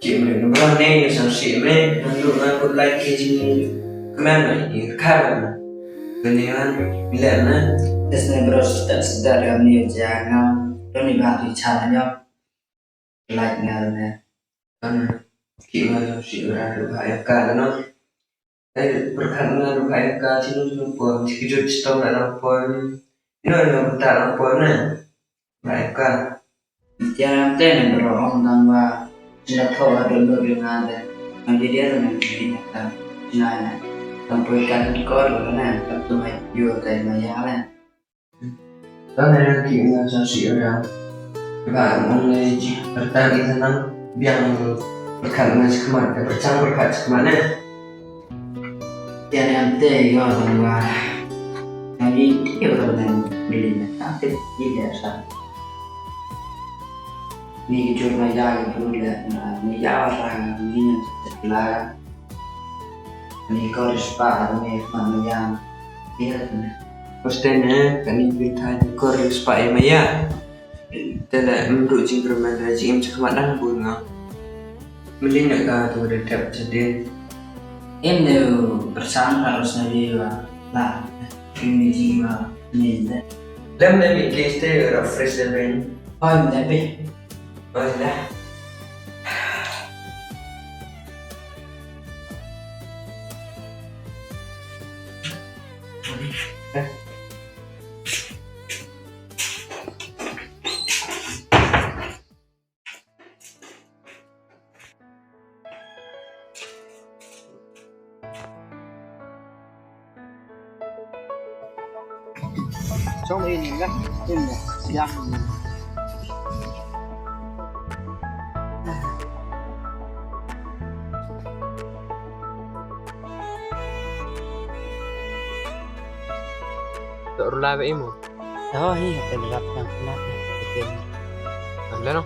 chị mình nó có nên sản sĩ mấy nó dụ nó cũng like cái gì comment này thì khác rồi ini kan pilihannya Desne bros tak sedar kami jangan Doni batu caranya like ngarnya kan kita sih udah bahaya kan nó berkat dengan bahaya kan sih nó pun sedikit stop lah pun nó tak pun bahaya kan jangan ten berong tangwa sudah tahu ada dengan ada nanti dia dengan diingatkan nah sampai kan có rồi nè tập trung hay vừa tại mà giá nè đó này chị là sản sĩ ra và ông này chỉ bertahan di sana yang berkat dengan sekemat bercang berkat sekemat này jangan nanti có tangwa nanti dia orang belinya nanti dia sah ni cuma jaga dulu lah ni jaga orang ni yang sebelah ni có respect ni mana yang dia tu Pastinya kan ini berita kor supaya maya tidak menurut jingkir mana jingkir sekemat dan bunga melihat kah tu redap jadi em đều bersama harusnya dia lah ini jiwa ni dah lem lem ini stay refresh dan oh tapi oh dah trong ini kan ini siang tak rula be imo oh ini terlihat yang kenapa betul ada no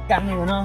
kami mana